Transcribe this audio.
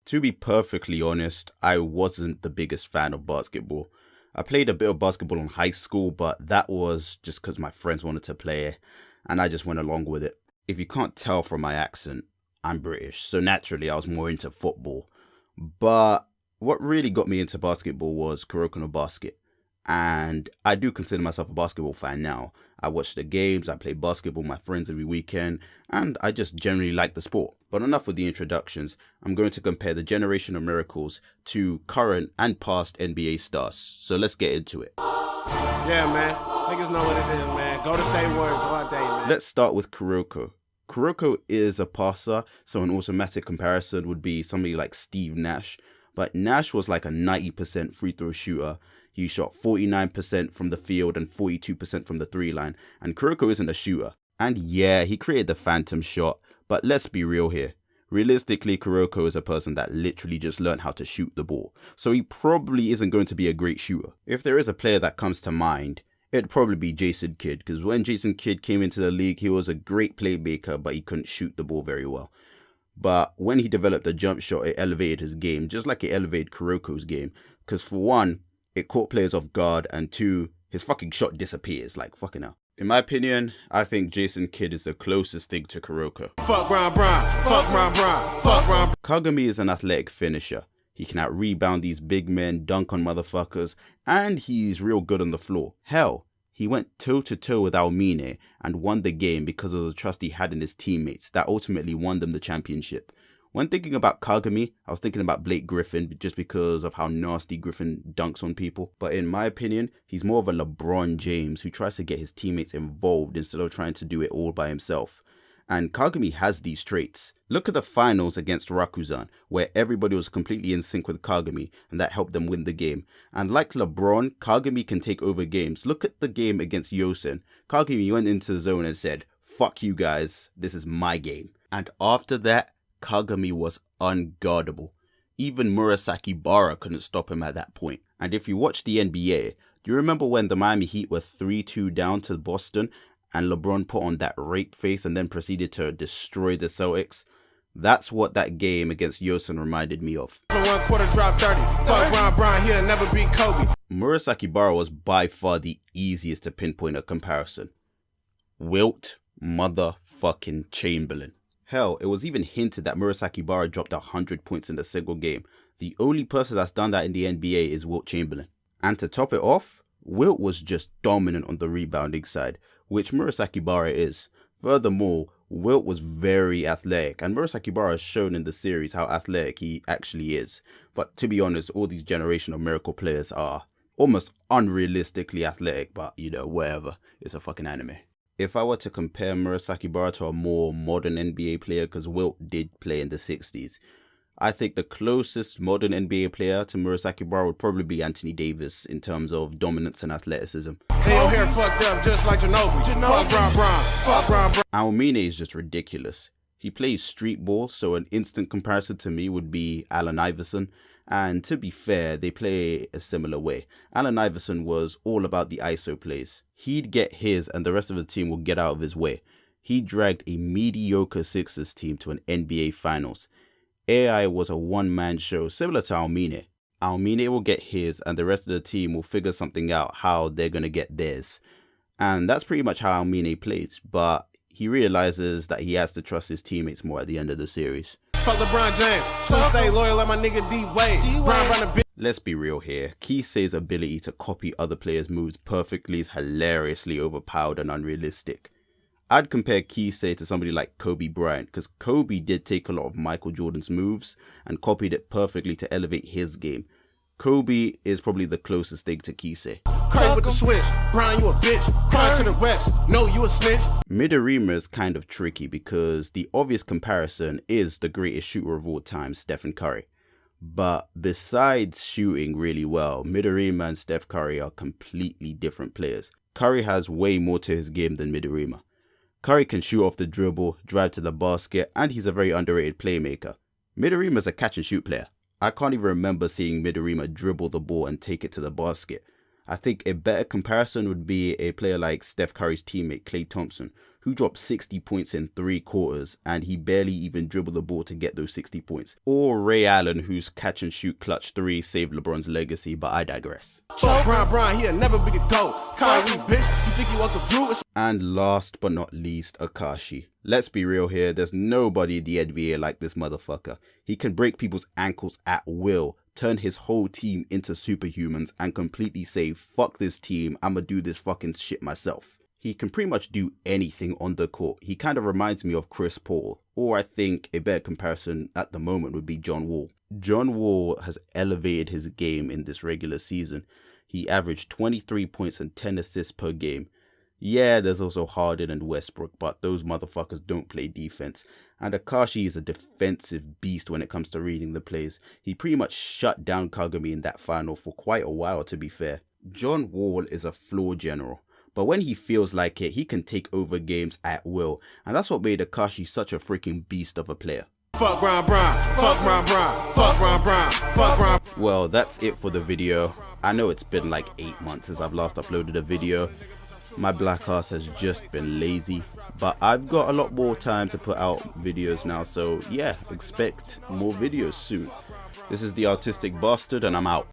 To be perfectly honest, I wasn't the biggest fan of basketball. I played a bit of basketball in high school, but that was just because my friends wanted to play, and I just went along with it. If you can't tell from my accent, I'm British, so naturally I was more into football. But what really got me into basketball was Kuroko no Basket. And I do consider myself a basketball fan now. I watch the games, I play basketball with my friends every weekend, and I just generally like the sport. But enough with the introductions. I'm going to compare the generation of miracles to current and past NBA stars. So let's get into it. Yeah, man. Niggas know what it is, man. Go to State Warriors all day, man. Let's start with Kuroko. Kuroko is a passer, so an automatic comparison would be somebody like Steve Nash. But Nash was like a 90% free throw shooter. He shot 49% from the field and 42% from the three line. And Kuroko isn't a shooter. And yeah, he created the phantom shot. But let's be real here. Realistically, Kuroko is a person that literally just learned how to shoot the ball. So he probably isn't going to be a great shooter. If there is a player that comes to mind, it'd probably be Jason Kidd. Because when Jason Kidd came into the league, he was a great playmaker, but he couldn't shoot the ball very well. But when he developed a jump shot, it elevated his game, just like it elevated Kuroko's game. Because for one, it caught players off guard, and two, his fucking shot disappears, like fucking hell. In my opinion, I think Jason Kidd is the closest thing to Kuroko. Fuck Brian Brown, fuck Brian Brown, fuck Brian. Kagami is an athletic finisher. He can out-rebound these big men, dunk on motherfuckers, and he's real good on the floor. Hell, he went toe-to-toe with Aomine and won the game because of the trust he had in his teammates that ultimately won them the championship. When thinking about Kagami, I was thinking about Blake Griffin just because of how nasty Griffin dunks on people. But in my opinion, he's more of a LeBron James who tries to get his teammates involved instead of trying to do it all by himself. And Kagami has these traits. Look at the finals against Rakuzan, where everybody was completely in sync with Kagami, and that helped them win the game. And like LeBron, Kagami can take over games. Look at the game against Yosen. Kagami went into the zone and said, "Fuck you guys, this is my game." And after that, Kagami was unguardable. Even Murasaki Bara couldn't stop him at that point. And if you watch the NBA, do you remember when the Miami Heat were 3-2 down to Boston and LeBron put on that rape face and then proceeded to destroy the Celtics? That's what that game against Yosen reminded me of. So 1 quarter drop 30. Fuck Brian Brown, he'll never beat Kobe. Murasaki Bara was by far the easiest to pinpoint a comparison. Wilt motherfucking Chamberlain. Hell, it was even hinted that Murasaki Bara dropped 100 points in a single game. The only person that's done that in the NBA is Wilt Chamberlain. And to top it off, Wilt was just dominant on the rebounding side, which Murasaki Bara is. Furthermore, Wilt was very athletic, and Murasaki Bara has shown in the series how athletic he actually is. But to be honest, all these generational miracle players are almost unrealistically athletic, but you know, whatever. It's a fucking anime. If I were to compare Murasaki Bara to a more modern NBA player, because Wilt did play in the 60s, I think the closest modern NBA player to Murasaki Bara would probably be Anthony Davis in terms of dominance and athleticism. They your hair fucked up just like Ginobili. Fuck Brian Brown, fuck Brian Brown. Aomine is just ridiculous. He plays street ball, so an instant comparison to me would be Allen Iverson. And to be fair, they play a similar way. Allen Iverson was all about the ISO plays. He'd get his and the rest of the team would get out of his way. He dragged a mediocre Sixers team to an NBA Finals. AI was a one-man show similar to Aomine. Aomine will get his and the rest of the team will figure something out how they're going to get theirs. And that's pretty much how Aomine plays, but he realizes that he has to trust his teammates more at the end of the series. Fuck LeBron James, so stay loyal like my nigga D-Wade. Let's be real here. Kisei's ability to copy other players' moves perfectly is hilariously overpowered and unrealistic. I'd compare Kisei to somebody like Kobe Bryant, because Kobe did take a lot of Michael Jordan's moves and copied it perfectly to elevate his game. Kobe is probably the closest thing to Kisei. Curry with the switch, Brian you a bitch, Curry to the Rex, no you a snitch. Midorima is kind of tricky because the obvious comparison is the greatest shooter of all time, Stephen Curry. But besides shooting really well, Midorima and Steph Curry are completely different players. Curry has way more to his game than Midorima. Curry can shoot off the dribble, drive to the basket, and he's a very underrated playmaker. Midorima is a catch and shoot player. I can't even remember seeing Midorima dribble the ball and take it to the basket. I think a better comparison would be a player like Steph Curry's teammate Klay Thompson, who dropped 60 points in 3 quarters, and he barely even dribbled the ball to get those 60 points. Or Ray Allen, whose catch and shoot clutch 3 saved LeBron's legacy, but I digress. Brian, he'll never be the GOAT. Kyrie, bitch, you think you Uncle Drew? And last but not least, Akashi. Let's be real here, there's nobody in the NBA like this motherfucker. He can break people's ankles at will, turn his whole team into superhumans, and completely say, fuck this team, I'ma do this fucking shit myself. He can pretty much do anything on the court. He kind of reminds me of Chris Paul, or I think a better comparison at the moment would be John Wall. John Wall has elevated his game in this regular season. He averaged 23 points and 10 assists per game. Yeah, there's also Harden and Westbrook, but those motherfuckers don't play defense. And Akashi is a defensive beast when it comes to reading the plays. He pretty much shut down Kagami in that final for quite a while, to be fair. John Wall is a floor general, but when he feels like it, he can take over games at will. And that's what made Akashi such a freaking beast of a player. Fuck Brian, fuck Brian, fuck Brian, fuck Brian. Well, that's it for the video. I know it's been like 8 months since I've last uploaded a video. My black ass has just been lazy, but I've got a lot more time to put out videos now, so yeah, expect more videos soon. This is the Artistic Bastard, and I'm out.